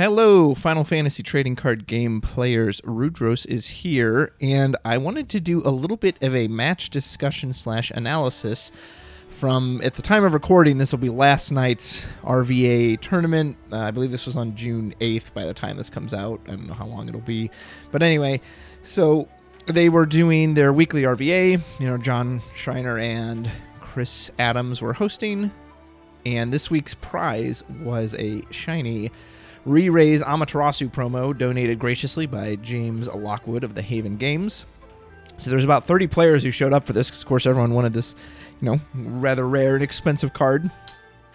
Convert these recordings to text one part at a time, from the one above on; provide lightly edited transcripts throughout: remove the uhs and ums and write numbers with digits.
Hello, Final Fantasy trading card game players. Rudros is here, and I wanted to do a little bit of a match discussion / analysis from, at the time of recording, this will be last night's RVA tournament. I believe this was on June 8th by the time this comes out. I don't know how long it'll be. But anyway, so they were doing their weekly RVA. You know, John Schreiner and Chris Adams were hosting, and this week's prize was a shiny Re-Raise Amaterasu promo donated graciously by James Lockwood of the Haven Games. So there's about 30 players who showed up for this because, of course, everyone wanted this, you know, rather rare and expensive card.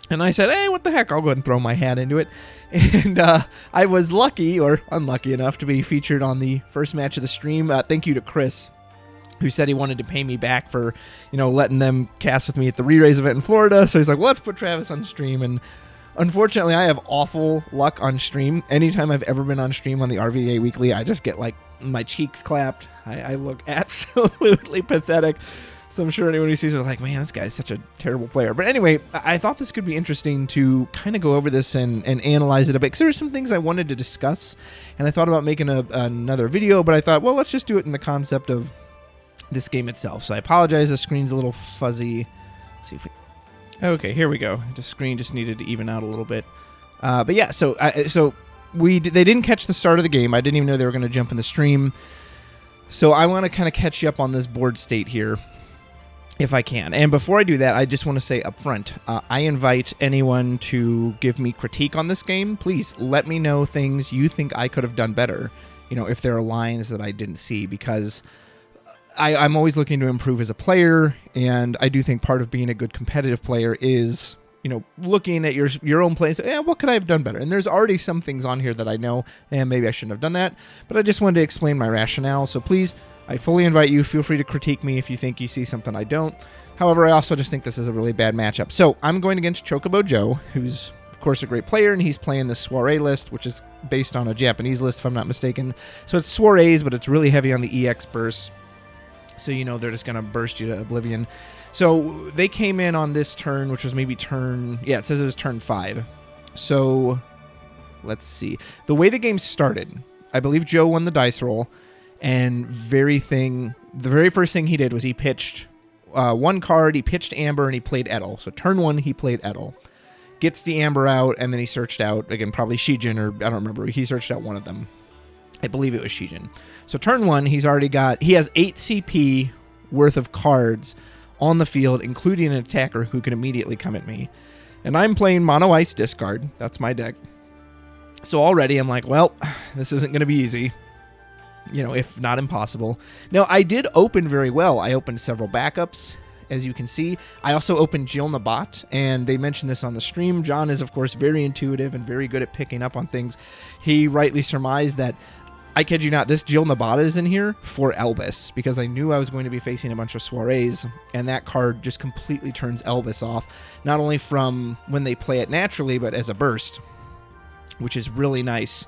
And I said, hey, what the heck? I'll go ahead and throw my hat into it. And I was lucky or unlucky enough to be featured on the first match of the stream. Thank you to Chris, who said he wanted to pay me back for, you know, letting them cast with me at the Re-Raise event in Florida. So he's like, well, let's put Travis on stream. And unfortunately, I have awful luck on stream. Anytime I've ever been on stream on the RVA Weekly, I just get, like, my cheeks clapped. I look absolutely pathetic. So I'm sure anyone who sees it is like, man, this guy's such a terrible player. But anyway, I thought this could be interesting to kind of go over this and analyze it a bit, because there were some things I wanted to discuss, and I thought about making another video, but I thought, well, let's just do it in the concept of this game itself. So I apologize, the screen's a little fuzzy. Let's see if we... Okay, here we go. The screen just needed to even out a little bit. But yeah, so they didn't catch the start of the game. I didn't even know they were going to jump in the stream. So I want to kind of catch you up on this board state here, if I can. And before I do that, I just want to say up front, I invite anyone to give me critique on this game. Please let me know things you think I could have done better, you know, if there are lines that I didn't see, because I'm always looking to improve as a player, and I do think part of being a good competitive player is, you know, looking at your own play and say, what could I have done better? And there's already some things on here that I know, and maybe I shouldn't have done that, but I just wanted to explain my rationale. So please, I fully invite you. Feel free to critique me if you think you see something I don't. However, I also just think this is a really bad matchup. So I'm going against Chocobo Joe, who's, of course, a great player, and he's playing the Soriee list, which is based on a Japanese list, if I'm not mistaken. So it's Soriees, but it's really heavy on the EX burst. So, you know, they're just going to burst you to oblivion. So they came in on this turn, which was maybe turn... Yeah, it says it was turn 5. So let's see. The way the game started, I believe Joe won the dice roll, and the very first thing he did was he pitched one card, he pitched Amber, and he played Edel. So turn 1, he played Edel. Gets the Amber out, and then he searched out, again, probably Shijin, or I don't remember. He searched out one of them. I believe it was Shijin. So turn 1, he has 8 CP worth of cards on the field, including an attacker who can immediately come at me. And I'm playing Mono Ice Discard. That's my deck. So already I'm like, well, this isn't going to be easy. You know, if not impossible. Now, I did open very well. I opened several backups, as you can see. I also opened Jill Nabat, and they mentioned this on the stream. John is, of course, very intuitive and very good at picking up on things. He rightly surmised that, I kid you not, this Jill Nabata is in here for Elvis, because I knew I was going to be facing a bunch of Soirees, and that card just completely turns Elvis off, not only from when they play it naturally, but as a burst, which is really nice.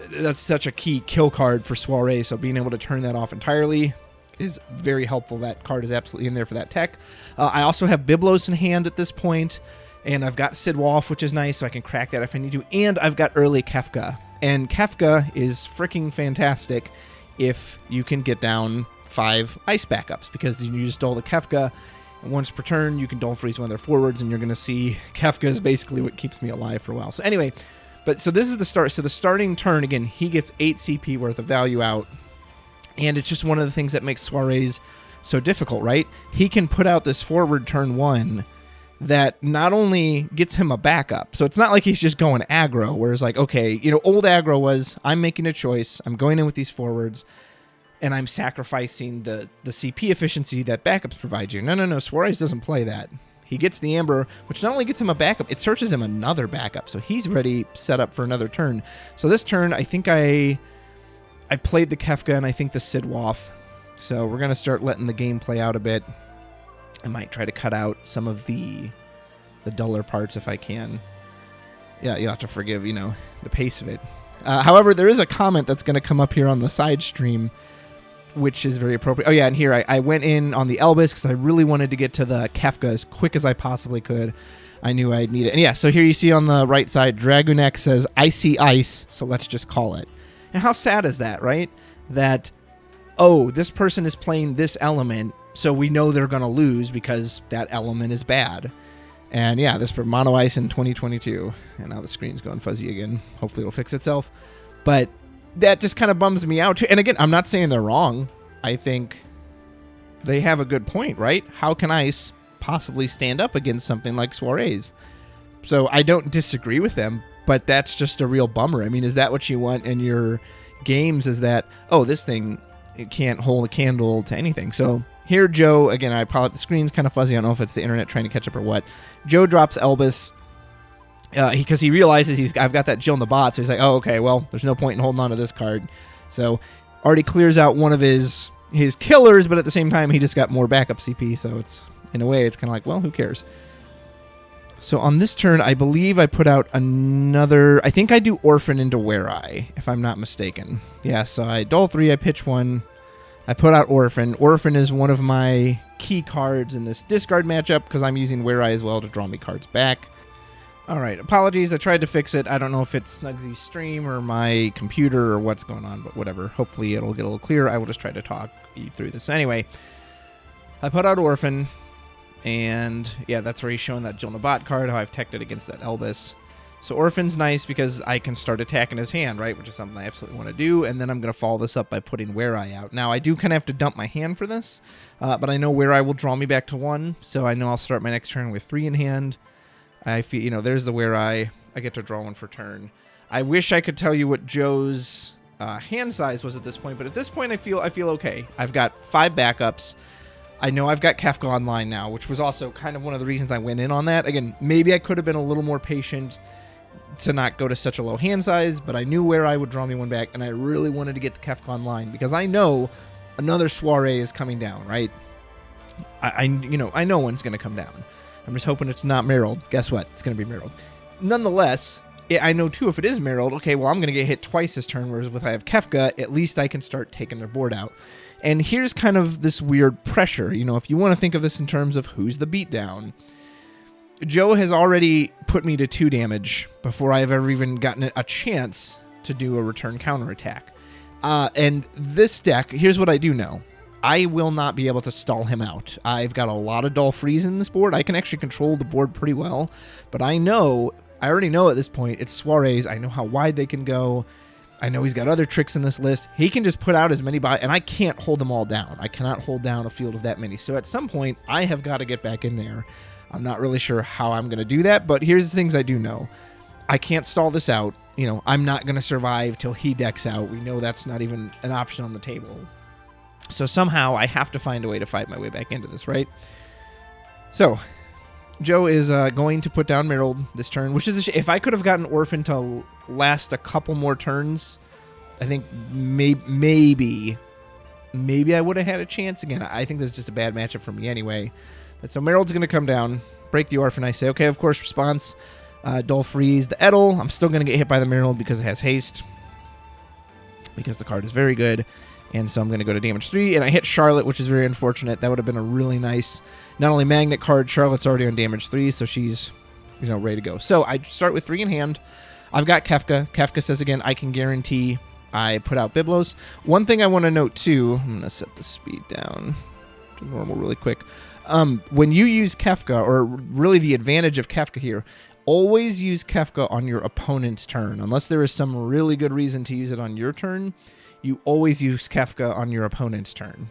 That's such a key kill card for Soriee, so being able to turn that off entirely is very helpful. That card is absolutely in there for that tech. I also have Biblos in hand at this point, and I've got Sid Wolf, which is nice, so I can crack that if I need to, and I've got early Kefka. And Kefka is freaking fantastic if you can get down 5 ice backups, because you just dole the Kefka, and once per turn, you can dole freeze one of their forwards, and you're going to see Kefka is basically what keeps me alive for a while. So anyway, so this is the start. So the starting turn, again, he gets 8 CP worth of value out, and it's just one of the things that makes Soirees so difficult, right? He can put out this forward turn 1 that not only gets him a backup, so it's not like he's just going aggro, where it's like, okay, you know, old aggro was, I'm making a choice, I'm going in with these forwards, and I'm sacrificing the CP efficiency that backups provide you. No, Suarez doesn't play that. He gets the Amber, which not only gets him a backup, it searches him another backup, so he's ready, set up for another turn. So this turn, I think I played the Kefka, and I think the Sid Wolf, so we're going to start letting the game play out a bit. I might try to cut out some of the duller parts if I can. Yeah, you'll have to forgive, you know, the pace of it. However, there is a comment that's going to come up here on the side stream which is very appropriate. Oh, yeah, and here I went in on the Elvis because I really wanted to get to the Kefka as quick as I possibly could. I knew I'd need it. And yeah, so here you see on the right side, Dragunex says, Icy Ice, so let's just call it. And how sad is that, right? That, oh, this person is playing this element, so we know they're going to lose because that element is bad. And yeah, this for Mono Ice in 2022. And now the screen's going fuzzy again. Hopefully it'll fix itself. But that just kind of bums me out. And again, I'm not saying they're wrong. I think they have a good point, right? How can Ice possibly stand up against something like Soiree's? So I don't disagree with them, but that's just a real bummer. I mean, is that what you want in your games? Is that, oh, this thing, it can't hold a candle to anything. So here, Joe, again, I apologize, the screen's kind of fuzzy. I don't know if it's the internet trying to catch up or what. Joe drops Elvis because he realizes I've got that Jill in the bot, so he's like, oh, okay, well, there's no point in holding on to this card. So already clears out one of his killers, but at the same time, he just got more backup CP, so it's, in a way, it's kind of like, well, who cares? So on this turn, I believe I put out another, I think I do Orphan into Were-Eye, if I'm not mistaken. Yeah, so I Dull 3, I pitch 1, I put out Orphan. Orphan is one of my key cards in this discard matchup because I'm using Were-Eye as well to draw me cards back. All right, apologies, I tried to fix it. I don't know if it's Snugsy's stream or my computer or what's going on, but whatever. Hopefully it'll get a little clearer. I will just try to talk you through this. Anyway, I put out Orphan. And yeah, that's where he's showing that Jill Nabat card, how I've teched it against that Elvis. So Orphan's nice because I can start attacking his hand, right? Which is something I absolutely want to do. And then I'm going to follow this up by putting Were-Eye out. Now, I do kind of have to dump my hand for this, but I know Were-Eye will draw me back to 1. So I know I'll start my next turn with 3 in hand. I feel, there's the Were-Eye. I get to draw 1 for turn. I wish I could tell you what Joe's hand size was at this point, but at this point I feel okay. I've got 5 backups. I know I've got Kefka online now, which was also kind of one of the reasons I went in on that. Again, maybe I could have been a little more patient to not go to such a low hand size, but I knew Were-Eye would draw me 1 back, and I really wanted to get the Kefka online because I know another Soriee is coming down, right? I know one's going to come down. I'm just hoping it's not Merrill. Guess what? It's going to be Merrill. Nonetheless, I know, too, if it is Merrill, okay, well, I'm going to get hit twice this turn, whereas if I have Kefka, at least I can start taking their board out. And here's kind of this weird pressure. If you want to think of this in terms of who's the beatdown, Joe has already put me to 2 damage before I have ever even gotten a chance to do a return counterattack. And this deck, here's what I do know. I will not be able to stall him out. I've got a lot of Dull Freeze in this board. I can actually control the board pretty well. But I already know at this point, it's Soiree's. I know how wide they can go. I know he's got other tricks in this list. He can just put out as many and I can't hold them all down. I cannot hold down a field of that many. So at some point, I have got to get back in there. I'm not really sure how I'm going to do that, but here's the things I do know. I can't stall this out. I'm not going to survive till he decks out. We know that's not even an option on the table. So somehow I have to find a way to fight my way back into this, right? So Joe is going to put down Merrill this turn, which is if I could have gotten Orphan to last a couple more turns, I think maybe I would have had a chance. Again, I think this is just a bad matchup for me anyway. But so Merrill's going to come down, break the Orphan. I say, okay, of course, response. Dull Freeze the Edel. I'm still going to get hit by the Merrill because it has haste, because the card is very good. And so I'm going to go to damage 3, and I hit Charlotte, which is very unfortunate. That would have been a really nice, not only magnet card, Charlotte's already on damage 3, so she's, ready to go. So I start with 3 in hand. I've got Kefka. Kefka says, again, I can guarantee I put out Biblos. One thing I want to note, too, I'm going to set the speed down to normal really quick. When you use Kefka, or really the advantage of Kefka here, always use Kefka on your opponent's turn. Unless there is some really good reason to use it on your turn, you always use Kefka on your opponent's turn.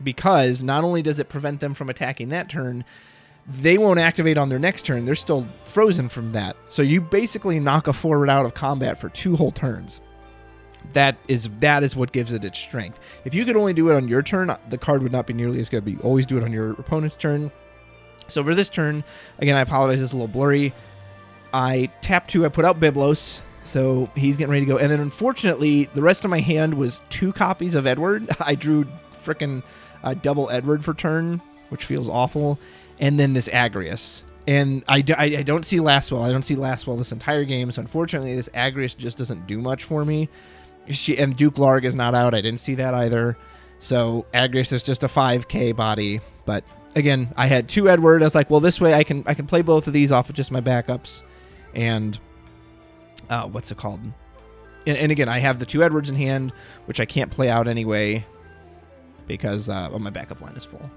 Because not only does it prevent them from attacking that turn, they won't activate on their next turn. They're still frozen from that. So you basically knock a forward out of combat for 2 whole turns. That is what gives it its strength. If you could only do it on your turn, the card would not be nearly as good, but you always do it on your opponent's turn. So for this turn, again, I apologize, it's a little blurry. I tap 2, I put out Biblos, so he's getting ready to go. And then unfortunately, the rest of my hand was 2 copies of Edward. I drew frickin' double Edward for turn, which feels awful. And then this Agrius. And I don't see Lastwell. I don't see Lastwell this entire game, so unfortunately, this Agrius just doesn't do much for me. And Duke Larg is not out. I didn't see that either. So Agrius is just a 5k body. But again, I had 2 Edward. I was like, well, this way I can play both of these off of just my backups. And what's it called? And again, I have the 2 Edwards in hand, which I can't play out anyway because my backup line is full.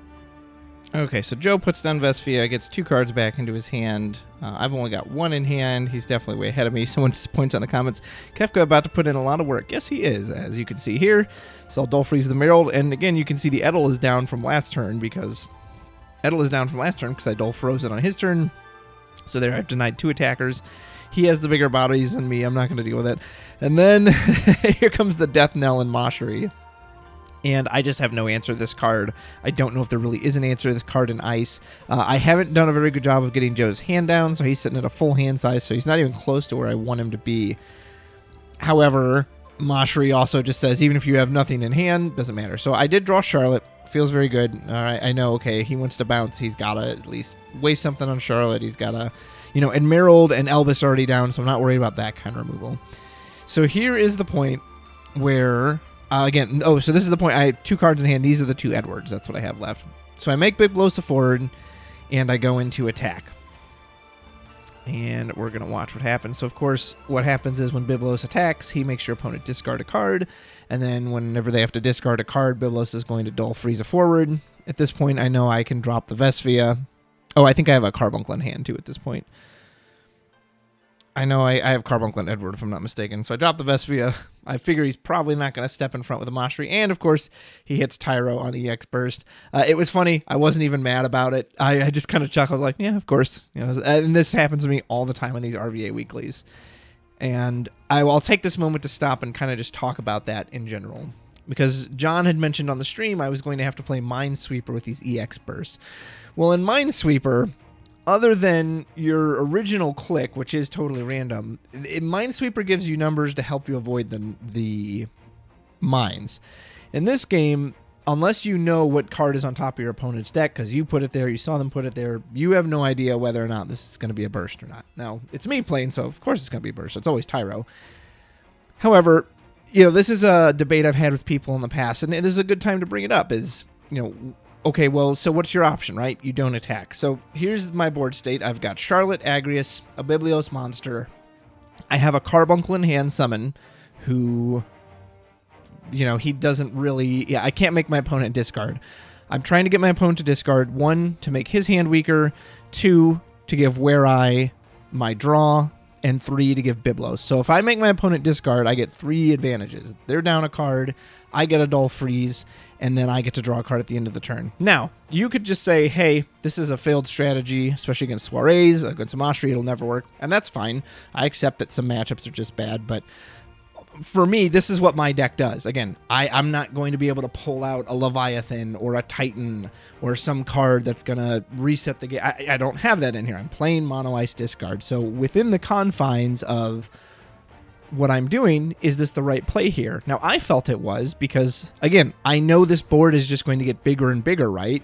Okay, so Joe puts down Vesvia, gets 2 cards back into his hand. I've only got 1 in hand. He's definitely way ahead of me. Someone points out in the comments, Kefka about to put in a lot of work. Yes, he is, as you can see here. So I'll dull freeze the Merald, and again, you can see the Edel is down from last turn because I dull froze it on his turn. So there, I've denied 2 attackers. He has the bigger bodies than me. I'm not going to deal with it. And then here comes the Death Knell and Moshery. And I just have no answer to this card. I don't know if there really is an answer to this card in Ice. I haven't done a very good job of getting Joe's hand down, so he's sitting at a full hand size, so he's not even close to where I want him to be. However, Moshery also just says, even if you have nothing in hand, doesn't matter. So I did draw Charlotte. Feels very good. All right, I know, okay, he wants to bounce. He's got to at least waste something on Charlotte. He's got to, and Merald and Elvis are already down, so I'm not worried about that kind of removal. So here is the point where... so this is the point. I have 2 cards in hand. These are the 2 Edwards. That's what I have left. So I make Biblos a forward, and I go into attack. And we're going to watch what happens. So, of course, what happens is when Biblos attacks, he makes your opponent discard a card. And then whenever they have to discard a card, Biblos is going to dull freeze a forward. At this point, I know I can drop the Vesvia. Oh, I think I have a Carbuncle in hand, too, at this point. I know I have Carbuncle and Edward, if I'm not mistaken. So I drop the Vesvia. I figure he's probably not going to step in front with a Moshery. And, of course, he hits Tyro on EX Burst. It was funny. I wasn't even mad about it. I just kind of chuckled like, yeah, of course. And this happens to me all the time on these RVA weeklies. And I'll take this moment to stop and kind of just talk about that in general. Because John had mentioned on the stream I was going to have to play Minesweeper with these EX Bursts. Well, in Minesweeper... other than your original click, which is totally random, Minesweeper gives you numbers to help you avoid the mines. In this game, unless you know what card is on top of your opponent's deck, because you put it there, you saw them put it there, you have no idea whether or not this is going to be a burst or not. Now, it's me playing, so of course it's going to be a burst. It's always Tyro. However, this is a debate I've had with people in the past, and this is a good time to bring it up, is, okay, well, so what's your option, right? You don't attack. So here's my board state. I've got Charlotte, Agrius, a Biblios monster. I have a Carbuncle in hand summon who, he doesn't really... I can't make my opponent discard. I'm trying to get my opponent to discard, 1, to make his hand weaker, 2, to give Were-Eye my draw, and 3, to give Biblos. So if I make my opponent discard, I get 3 advantages. They're down a card, I get a dull freeze, and then I get to draw a card at the end of the turn. Now, you could just say, hey, this is a failed strategy, especially against Soirees, against Moshery, it'll never work, and that's fine. I accept that some matchups are just bad, but for me, this is what my deck does. Again, I'm not going to be able to pull out a Leviathan or a Titan or some card that's going to reset the game. I don't have that in here. I'm playing Mono Ice discard. So within the confines of what I'm doing, is this the right play here? Now, I felt it was because, again, I know this board is just going to get bigger and bigger, right?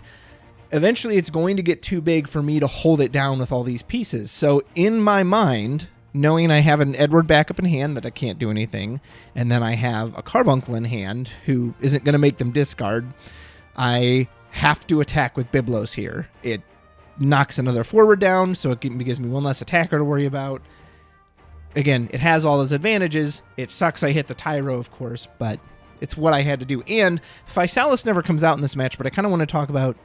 Eventually, it's going to get too big for me to hold it down with all these pieces. So in my mind, knowing I have an Edward backup in hand that I can't do anything, and then I have a Carbuncle in hand who isn't going to make them discard, I have to attack with Biblos here. It knocks another forward down, so it gives me 1 less attacker to worry about. Again, it has all those advantages. It sucks I hit the Tyro, of course, but it's what I had to do. And Physalis never comes out in this match, but I kind of want to talk about,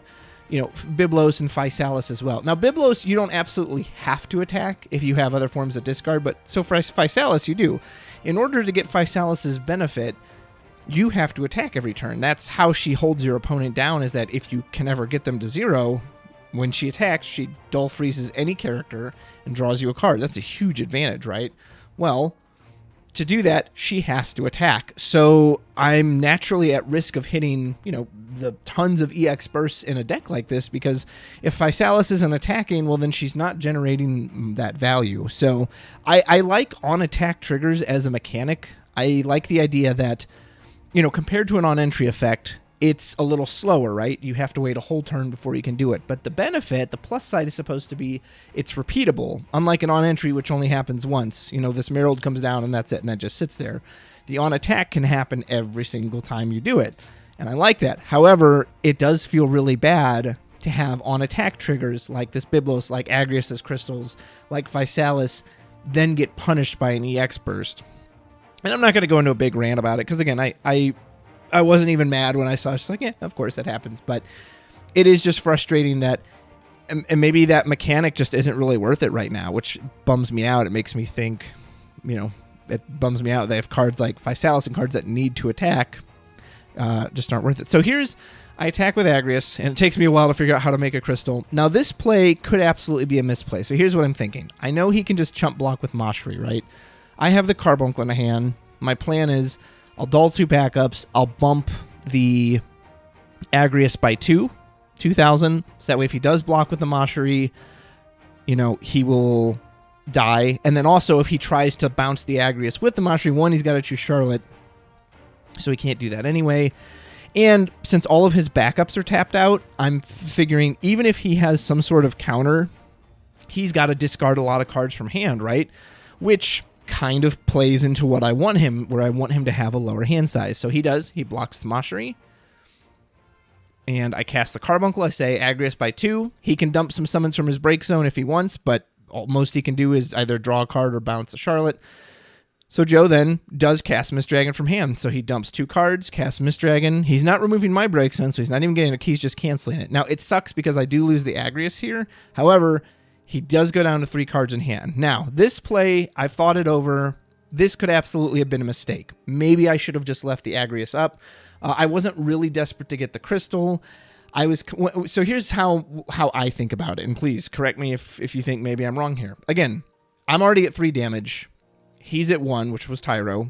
Biblos and Physalis as well. Now, Biblos, you don't absolutely have to attack if you have other forms of discard, but so for Physalis, you do. In order to get Physalis' benefit, you have to attack every turn. That's how she holds your opponent down, is that if you can ever get them to 0, when she attacks, she dull freezes any character and draws you a card. That's a huge advantage, right? Well, to do that, she has to attack. So I'm naturally at risk of hitting, the tons of EX bursts in a deck like this, because if Physalis isn't attacking, well, then she's not generating that value. So I like on-attack triggers as a mechanic. I like the idea that, compared to an on-entry effect, it's a little slower, right? You have to wait a whole turn before you can do it. But the benefit, the plus side, is supposed to be it's repeatable. Unlike an on-entry, which only happens once. This Merald comes down and that's it, and that just sits there. The on-attack can happen every single time you do it. And I like that. However, it does feel really bad to have on attack triggers like this Biblos, like Agrias's Crystals, like Physalis, then get punished by an EX burst. And I'm not going to go into a big rant about it because, again, I wasn't even mad when I saw it. It's like, yeah, of course that happens. But it is just frustrating that, and maybe that mechanic just isn't really worth it right now, which bums me out. It makes me think, it bums me out. They have cards like Physalis and cards that need to attack just aren't worth it. So I attack with Agrias, and it takes me a while to figure out how to make a crystal. Now, this play could absolutely be a misplay. So here's what I'm thinking. I know he can just chump block with Moshri, right? I have the Carbuncle in my hand. My plan is I'll dull 2 backups. I'll bump the Agrias by 2,000. So that way if he does block with the Moshri, he will die. And then also if he tries to bounce the Agrias with the Moshri, one, he's got to choose Charlotte. So he can't do that anyway. And since all of his backups are tapped out, I'm figuring even if he has some sort of counter, he's got to discard a lot of cards from hand, right? Which kind of plays into what I want him, where I want him to have a lower hand size. So he does. He blocks the Moshri. And I cast the Carbuncle. I say Agrias by 2. He can dump some summons from his break zone if he wants, but most he can do is either draw a card or bounce a Charlotte. So Joe then does cast Mistdragon from hand. So he dumps 2 cards, casts Mistdragon. He's not removing my break zone, so he's not even getting a key, he's just canceling it. Now, it sucks because I do lose the Agrias here. However, he does go down to 3 cards in hand. Now, this play, I've thought it over. This could absolutely have been a mistake. Maybe I should have just left the Agrias up. I wasn't really desperate to get the crystal. So here's how I think about it, and please correct me if you think maybe I'm wrong here. Again, I'm already at 3 damage. He's at 1, which was Tyro.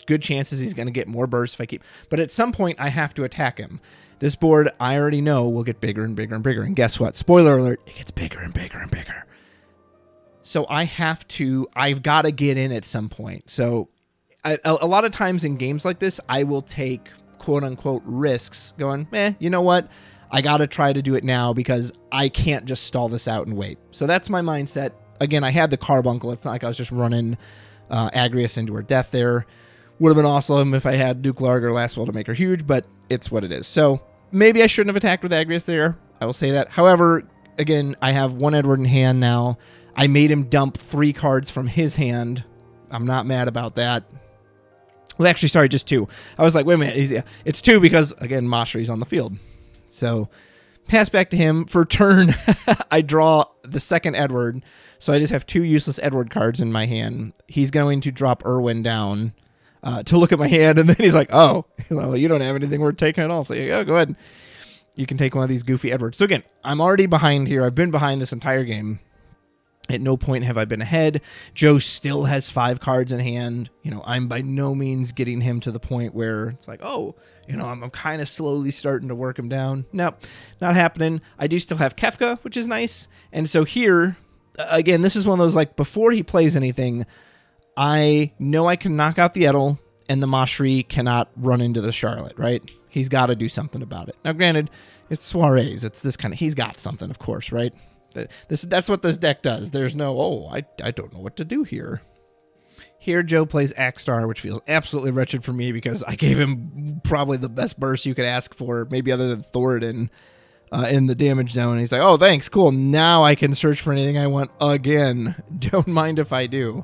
Good chances he's going to get more bursts if I keep... But at some point, I have to attack him. This board, I already know, will get bigger and bigger and bigger. And guess what? Spoiler alert, it gets bigger and bigger and bigger. So I've got to get in at some point. So a lot of times in games like this, I will take quote-unquote risks going, you know what? I got to try to do it now because I can't just stall this out and wait. So that's my mindset. Again, I had the Carbuncle. It's not like I was just running Agrias into her death there. Would have been awesome if I had Duke Larg or Last Will to make her huge, but it's what it is. So maybe I shouldn't have attacked with Agrias there. I will say that. However, again, I have 1 Edward in hand now. I made him dump 3 cards from his hand. I'm not mad about that. Well, actually, sorry, just 2. I was like, wait a minute. It's 2 because, again, Moshri's on the field. So pass back to him. For turn, I draw the 2nd Edward. So I just have 2 useless Edward cards in my hand. He's going to drop Irwin down to look at my hand, and then he's like, oh, well, you don't have anything worth taking at all. So go ahead. You can take one of these goofy Edwards. So again, I'm already behind here. I've been behind this entire game. At no point have I been ahead. Joe still has 5 cards in hand. I'm by no means getting him to the point where it's like, oh, I'm kind of slowly starting to work him down. No, not happening. I do still have Kefka, which is nice. And so here, again, this is one of those, like, before he plays anything, I know I can knock out the Edel, and the Moshri cannot run into the Charlotte, right? He's got to do something about it. Now, granted, it's Soirees. It's this kind of, he's got something, of course, right? That's what this deck does. There's no, I don't know what to do here. Here, Joe plays Axstar, which feels absolutely wretched for me because I gave him probably the best burst you could ask for, maybe other than Thoradin in the damage zone. And he's like, oh, thanks, cool. Now I can search for anything I want again. Don't mind if I do.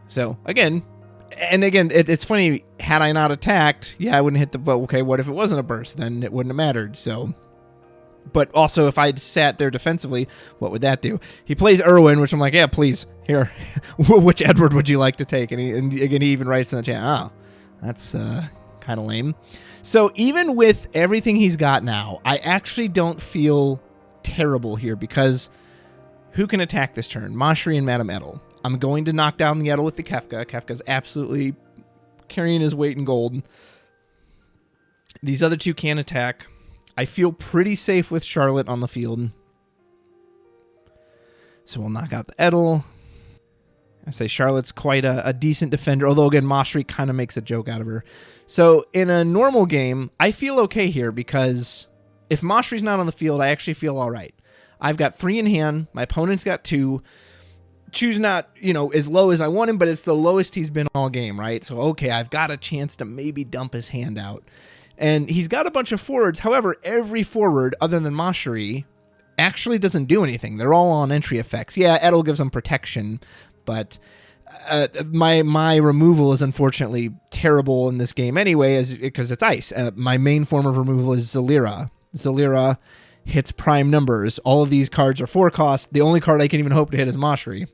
So, again, it's funny, had I not attacked, I wouldn't hit the, but okay, what if it wasn't a burst? Then it wouldn't have mattered, so... But also, if I'd sat there defensively, what would that do? He plays Irwin, which I'm like, yeah, please, here. Which Edward would you like to take? And again, he even writes in the chat, oh, that's kind of lame. So even with everything he's got now, I actually don't feel terrible here because who can attack this turn? Moshri and Madame Edel. I'm going to knock down the Edel with the Kefka. Kefka's absolutely carrying his weight in gold. These other 2 can attack. I feel pretty safe with Charlotte on the field. So we'll knock out the Edel. I say Charlotte's quite a decent defender, although, again, Moshri kind of makes a joke out of her. So in a normal game, I feel okay here because if Moshri's not on the field, I actually feel all right. I've got 3 in hand. My opponent's got 2. 2's not, as low as I want him, but it's the lowest he's been all game, right? So, okay, I've got a chance to maybe dump his hand out. And he's got a bunch of forwards. However, every forward other than Soriee actually doesn't do anything. They're all on entry effects. Yeah, Edel gives them protection, but my removal is unfortunately terrible in this game anyway, because it's ice. My main form of removal is Zalira. Zalira hits prime numbers. All of these cards are 4 cost. The only card I can even hope to hit is Soriee.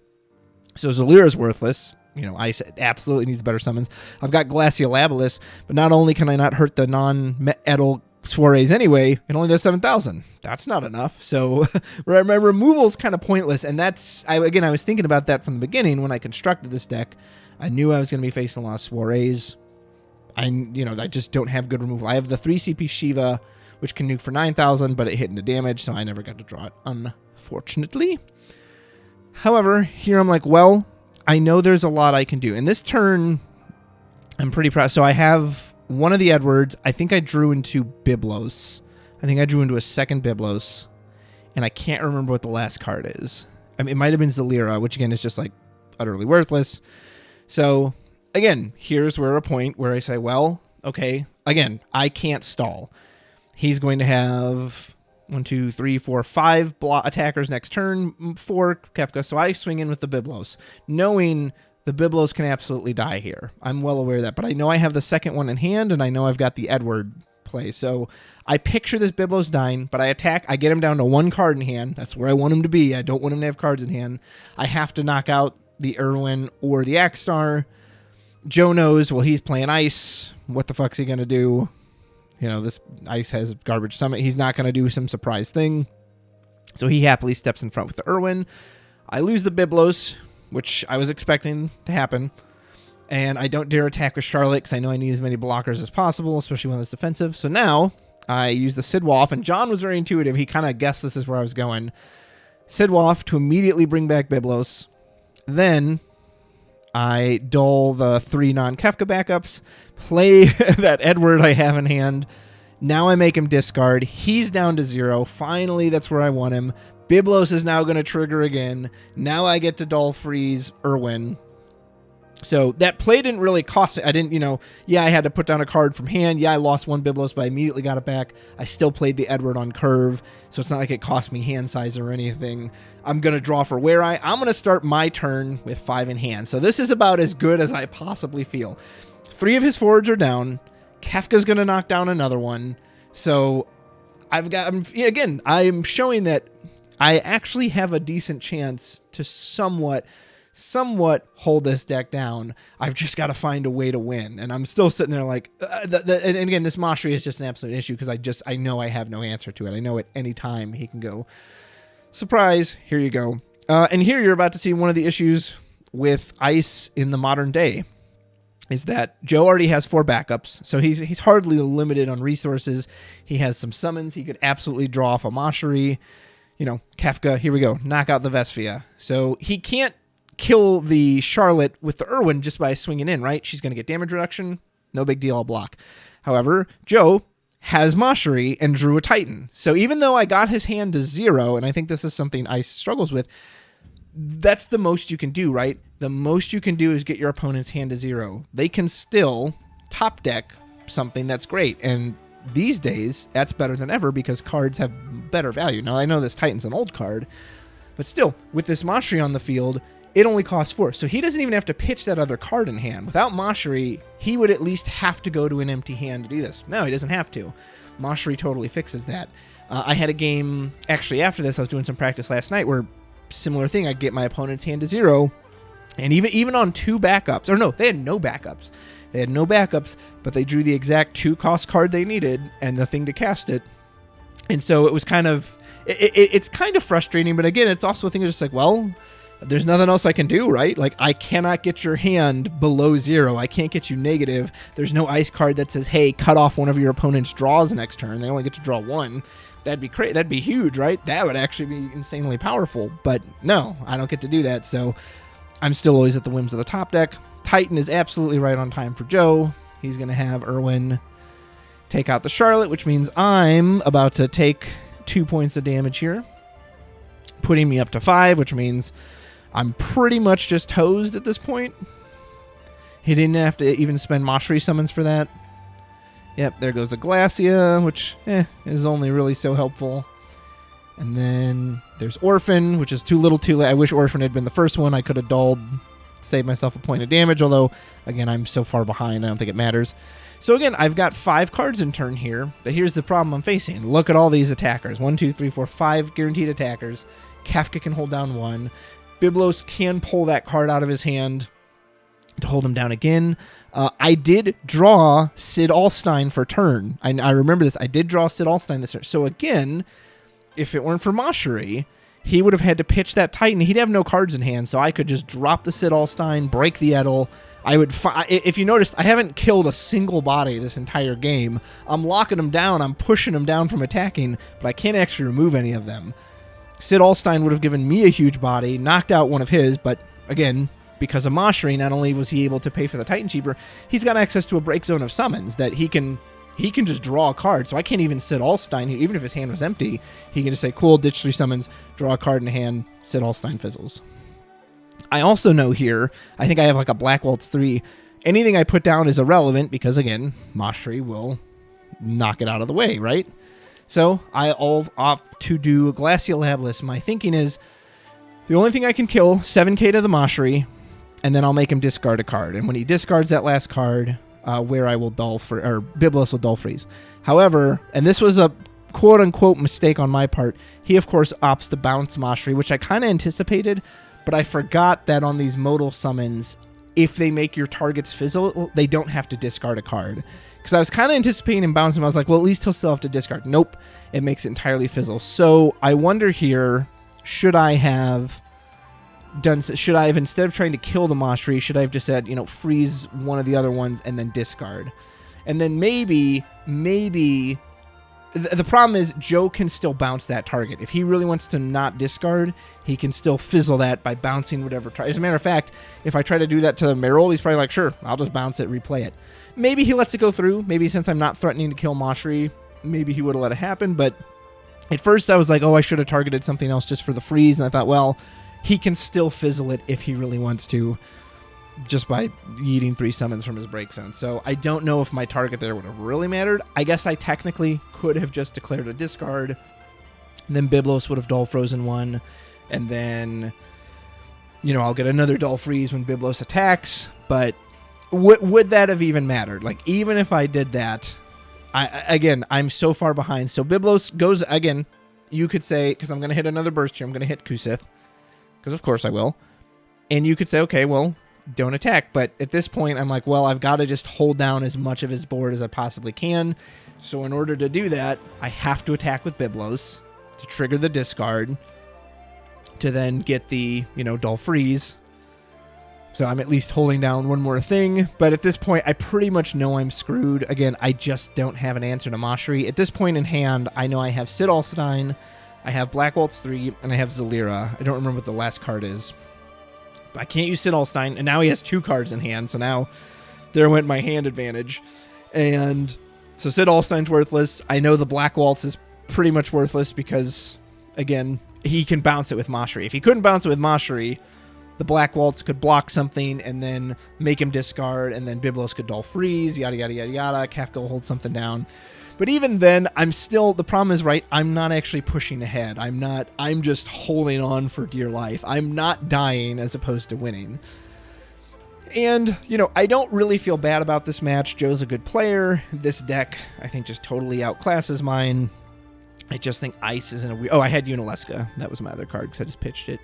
So Zalira's worthless. Ice absolutely needs better summons. I've got Glaciolabilus, but not only can I not hurt the non-Edel Soirees anyway, it only does 7,000. That's not enough. So my removal is kind of pointless, and I was thinking about that from the beginning when I constructed this deck. I knew I was going to be facing a lot of Soirees. I just don't have good removal. I have the 3 CP Shiva, which can nuke for 9,000, but it hit into damage, so I never got to draw it, unfortunately. However, here I'm like, well, I know there's a lot I can do. In this turn, I'm pretty proud. So I have one of the Edwards. I think I drew into Biblos. I think I drew into a second Biblos, and I can't remember what the last card is. I mean, it might have been Zalira, which again is just like utterly worthless. So again, here's where a point where I say, well, okay, again, I can't stall. He's going to have 1, 2, 3, 4, 5 attackers next turn, 4 Kefka. So I swing in with the Biblos, knowing the Biblos can absolutely die here. I'm well aware of that, but I know I have the second one in hand, and I know I've got the Edward play. So I picture this Biblos dying, but I attack. I get him down to 1 card in hand. That's where I want him to be. I don't want him to have cards in hand. I have to knock out the Irwin or the Axstar. Joe knows, well, he's playing ice. What the fuck's he going to do? This ice has garbage summit. He's not going to do some surprise thing. So he happily steps in front with the Irwin. I lose the Biblos, which I was expecting to happen. And I don't dare attack with Charlotte because I know I need as many blockers as possible, especially when it's defensive. So now I use the Sidwoff, and John was very intuitive. He kind of guessed this is where I was going. Sidwoff to immediately bring back Biblos. Then I dull the 3 non-Kefka backups, play that Edward I have in hand. Now I make him discard. He's down to 0. Finally, that's where I want him. Biblos is now going to trigger again. Now I get to dull freeze Irwin. So that play didn't really cost it. I didn't, I had to put down a card from hand. Yeah, I lost 1 Biblos, but I immediately got it back. I still played the Edward on curve, so it's not like it cost me hand size or anything. I'm going to draw for I'm going to start my turn with 5 in hand. So this is about as good as I possibly feel. 3 of his forwards are down. Kefka's going to knock down another one. So I'm showing that I actually have a decent chance to somewhat hold this deck down. I've just got to find a way to win. And I'm still sitting there like, and again, this Soriee is just an absolute issue because I know I have no answer to it. I know at any time he can go, surprise, here you go. And here you're about to see one of the issues with Ice in the modern day is that Joe already has 4 backups. So he's hardly limited on resources. He has some summons. He could absolutely draw off a Soriee. Kefka, here we go. Knock out the Vesphia. So he can't kill the Charlotte with the Irwin just by swinging in, right? She's going to get damage reduction. No big deal, I'll block. However, Joe has Soriee and drew a Titan. So even though I got his hand to 0, and I think this is something Ice struggles with, that's the most you can do, right? The most you can do is get your opponent's hand to 0. They can still top deck something that's great. And these days, that's better than ever because cards have better value. Now, I know this Titan's an old card, but still, with this Soriee on the field, it only costs 4. So he doesn't even have to pitch that other card in hand. Without Soriee, he would at least have to go to an empty hand to do this. No, he doesn't have to. Soriee totally fixes that. I had a game, actually after this, I was doing some practice last night where similar thing, I'd get my opponent's hand to 0, and even on 2 backups, or no, they had no backups. They had no backups, but they drew the exact 2 cost card they needed and the thing to cast it. And so it was kind of, it's kind of frustrating, but again, it's also a thing of just like, well, there's nothing else I can do, right? Like, I cannot get your hand below 0. I can't get you negative. There's no ice card that says, hey, cut off one of your opponent's draws next turn. They only get to draw 1. That'd be great. That'd be huge, right? That would actually be insanely powerful. But no, I don't get to do that. So I'm still always at the whims of the top deck. Titan is absolutely right on time for Joe. He's going to have Irwin take out the Charlotte, which means I'm about to take 2 points of damage here, putting me up to 5, which means I'm pretty much just hosed at this point. He didn't have to even spend Soriee summons for that. Yep, there goes a Glacia, which is only really so helpful. And then there's Orphan, which is too little too late. I wish Orphan had been the first one. I could have dulled, saved myself a point of damage, although, again, I'm so far behind, I don't think it matters. So again, I've got 5 cards in turn here, but here's the problem I'm facing. Look at all these attackers. 1, 2, 3, 4, 5 guaranteed attackers. Kafka can hold down 1. Biblos can pull that card out of his hand to hold him down again. I did draw Sid Alstein for turn. I remember this. I did draw Sid Alstein this turn. So again, if it weren't for Mashri, he would have had to pitch that Titan. He'd have no cards in hand, so I could just drop the Sid Alstein, break the Edel. If you noticed, I haven't killed a single body this entire game. I'm locking them down. I'm pushing them down from attacking, but I can't actually remove any of them. Sid Alstein would have given me a huge body, knocked out one of his, but again, because of Mashri, not only was he able to pay for the Titan cheaper, he's got access to a break zone of summons that he can just draw a card. So I can't even Sid Alstein, even if his hand was empty, he can just say, cool, ditch 3 summons, draw a card in hand, Sid Alstein fizzles. I also know here, I think I have like a Black Waltz 3. Anything I put down is irrelevant because, again, Mashri will knock it out of the way, right? So I'll opt to do a Glacia Lablas. My thinking is the only thing I can kill, 7k to the Mashri, and then I'll make him discard a card. And when he discards that last card, where I will Biblos will dull freeze. However, and this was a quote-unquote mistake on my part, he, of course, opts to bounce Mashri, which I kind of anticipated, but I forgot that on these modal summons, if they make your targets fizzle, they don't have to discard a card. Because I was kind of anticipating him bouncing, I was like, well, at least he'll still have to discard. Nope, it makes it entirely fizzle. So I wonder here, should I have, instead of trying to kill the Mashri, should I have just said, freeze one of the other ones and then discard? And then maybe, the problem is Joe can still bounce that target. If he really wants to not discard, he can still fizzle that by bouncing whatever. As a matter of fact, if I try to do that to Meryl, he's probably like, sure, I'll just bounce it, replay it. Maybe he lets it go through. Maybe since I'm not threatening to kill Mashri, maybe he would have let it happen. But at first I was like, oh, I should have targeted something else just for the freeze. And I thought, well, he can still fizzle it if he really wants to, just by yeeting 3 summons from his break zone. So I don't know if my target there would have really mattered. I guess I technically could have just declared a discard. And then Biblos would have dull frozen 1. And then, I'll get another dull freeze when Biblos attacks. But would that have even mattered? Like, even if I did that, I'm so far behind. So Biblos goes, again, you could say, because I'm going to hit another burst here, I'm going to hit Kusith. Because of course I will. And you could say, okay, well, don't attack. But at this point, I'm like, well, I've got to just hold down as much of his board as I possibly can. So in order to do that, I have to attack with Biblos to trigger the discard to then get the, dull freeze. So I'm at least holding down one more thing. But at this point, I pretty much know I'm screwed. Again, I just don't have an answer to Mashri. At this point in hand, I know I have Sid Alstein, I have Black Waltz 3, and I have Zalira. I don't remember what the last card is. I can't use Sid Alstein, and now he has 2 cards in hand, so now there went my hand advantage. And so Sid Alstein's worthless. I know the Black Waltz is pretty much worthless because, again, he can bounce it with Mashri. If he couldn't bounce it with Mashri, the Black Waltz could block something and then make him discard, and then Biblos could dull freeze, yada, yada, yada, yada. Kafka will hold something down. But even then, the problem is, right, I'm not actually pushing ahead. I'm just holding on for dear life. I'm not dying as opposed to winning. And, I don't really feel bad about this match. Joe's a good player. This deck, I think, just totally outclasses mine. I just think Ice is in a weird... Oh, I had Unileska. That was my other card because I just pitched it.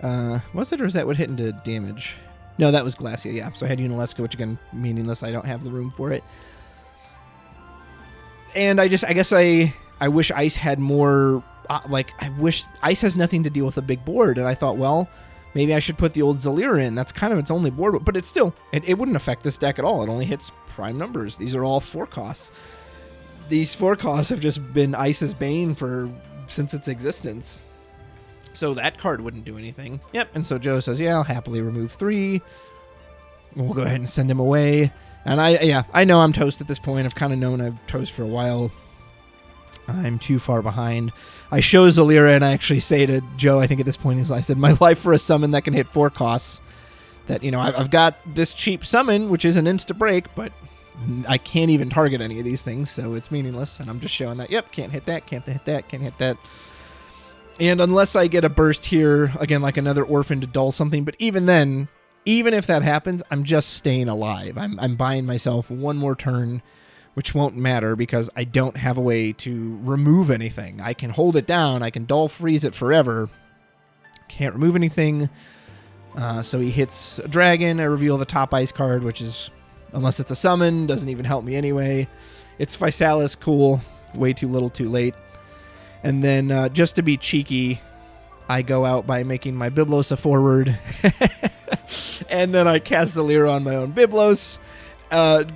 Was it, or is that what hit into damage? No, that was Glacia, yeah. So I had Unileska, which, again, meaningless. I don't have the room for it. And I guess I wish Ice had more, I wish Ice has nothing to deal with a big board. And I thought, well, maybe I should put the old Zalira in. That's kind of its only board, but it's still, it wouldn't affect this deck at all. It only hits prime numbers. These are all 4 costs. These 4 costs have just been Ice's bane since its existence. So that card wouldn't do anything. Yep. And so Joe says, yeah, I'll happily remove 3. We'll go ahead and send him away. And I know I'm toast at this point. I've kind of known I'm toast for a while. I'm too far behind. I show Zalira and I actually say to Joe, I think at this point, I said, my life for a summon that can hit 4 costs. That, I've got this cheap summon, which is an insta break, but I can't even target any of these things, so it's meaningless. And I'm just showing that, yep, can't hit that, can't hit that, can't hit that. And unless I get a burst here, again, like another orphan to dull something, but even then, even if that happens, I'm just staying alive. I'm buying myself one more turn, which won't matter because I don't have a way to remove anything. I can hold it down. I can dull freeze it forever. Can't remove anything. So he hits a dragon. I reveal the top ice card, which is, unless it's a summon, doesn't even help me anyway. It's Physalis, cool. Way too little, too late. And then just to be cheeky, I go out by making my Biblos a forward. And then I cast Zalira on my own Biblos.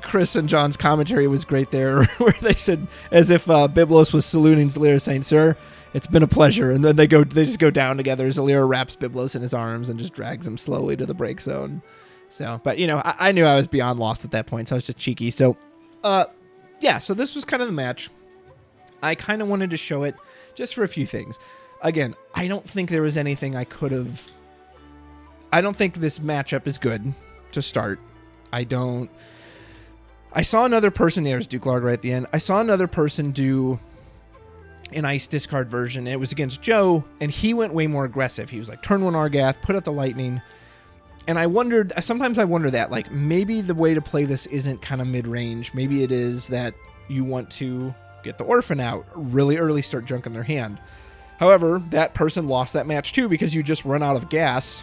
Chris and John's commentary was great there, where they said, as if Biblos was saluting Zalira, saying, "Sir, it's been a pleasure." And then they just go down together. Zalira wraps Biblos in his arms and just drags him slowly to the break zone. So, but I knew I was beyond lost at that point, so I was just cheeky. So, yeah, so this was kind of the match. I kind of wanted to show it just for a few things. Again, I don't think there was anything I could have... I don't think this matchup is good to start. I saw another person, there's Duke Larg right at the end. I saw another person do an ice discard version. It was against Joe, and he went way more aggressive. He was like, turn 1 Argath, put out the lightning. And sometimes I wonder that, like, maybe the way to play this isn't kind of mid-range. Maybe it is that you want to get the orphan out really early, start junking their hand. However, that person lost that match too because you just run out of gas.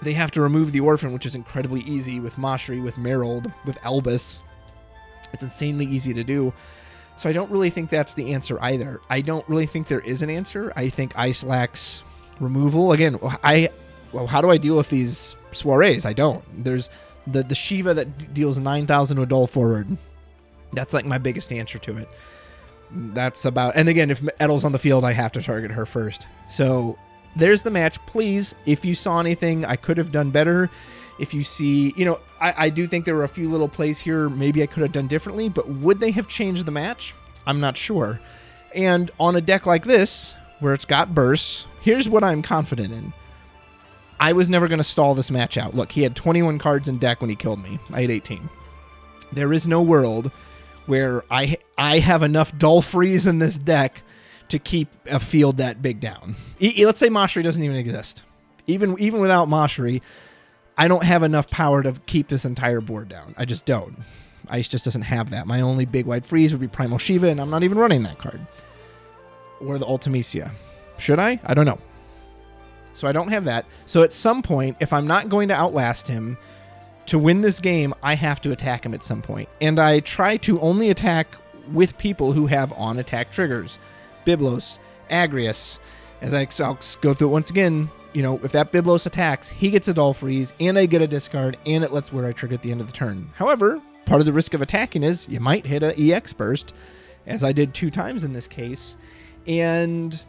They have to remove the orphan, which is incredibly easy with Mashri, with Merold, with Elbis. It's insanely easy to do. So I don't really think that's the answer either. I don't really think there is an answer. I think Ice lacks removal. Again, how do I deal with these Soirees? I don't. There's the Shiva that deals 9,000 to a dull forward. That's like my biggest answer to it. That's about... And again, if Edel's on the field, I have to target her first. So there's the match. Please, if you saw anything I could have done better, if you see... I do think there were a few little plays here maybe I could have done differently, but would they have changed the match? I'm not sure. And on a deck like this, where it's got bursts, here's what I'm confident in. I was never going to stall this match out. Look, he had 21 cards in deck when he killed me. I had 18. There is no world where I have enough dull freeze in this deck to keep a field that big down. Let's say Mashri doesn't even exist. Even without Mashri, I don't have enough power to keep this entire board down. I just don't. Ice just doesn't have that. My only big wide freeze would be Primal Shiva, and I'm not even running that card. Or the Ultimecia. Should I? I don't know. So I don't have that. So at some point, if I'm not going to outlast him, to win this game, I have to attack him at some point. And I try to only attack with people who have on-attack triggers. Biblos, Agrius. I'll go through it once again. If that Biblos attacks, he gets a dull freeze, and I get a discard, and it lets where I trigger at the end of the turn. However, part of the risk of attacking is you might hit an EX burst, as I did 2 times in this case. And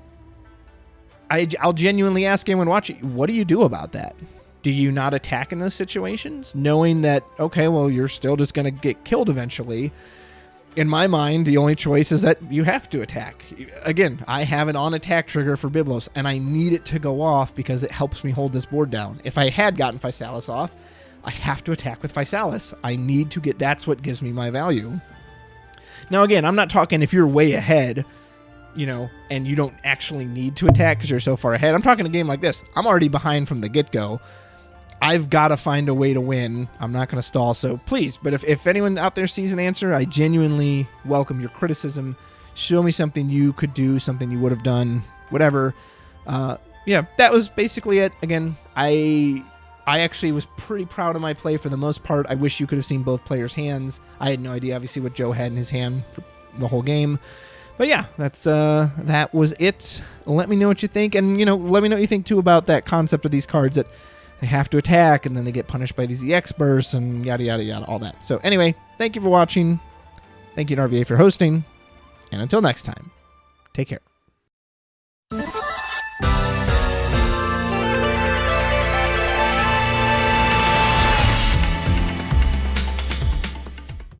I'll genuinely ask anyone watching, what do you do about that? Do you not attack in those situations, knowing that, okay, well, you're still just going to get killed eventually? In my mind, the only choice is that you have to attack. Again, I have an on-attack trigger for Biblos, and I need it to go off because it helps me hold this board down. If I had gotten Physalis off, I have to attack with Physalis. I need to get... That's what gives me my value. Now, again, I'm not talking if you're way ahead, and you don't actually need to attack because you're so far ahead. I'm talking a game like this. I'm already behind from the get-go. I've got to find a way to win. I'm not going to stall, so please. But if anyone out there sees an answer, I genuinely welcome your criticism. Show me something you could do, something you would have done, whatever. Yeah, that was basically it. Again, I actually was pretty proud of my play for the most part. I wish you could have seen both players' hands. I had no idea, obviously, what Joe had in his hand for the whole game. But yeah, that was it. Let me know what you think, and let me know what you think too about that concept of these cards that they have to attack, and then they get punished by these EX bursts, and yada, yada, yada, all that. So anyway, thank you for watching. Thank you to RVA for hosting. And until next time, take care.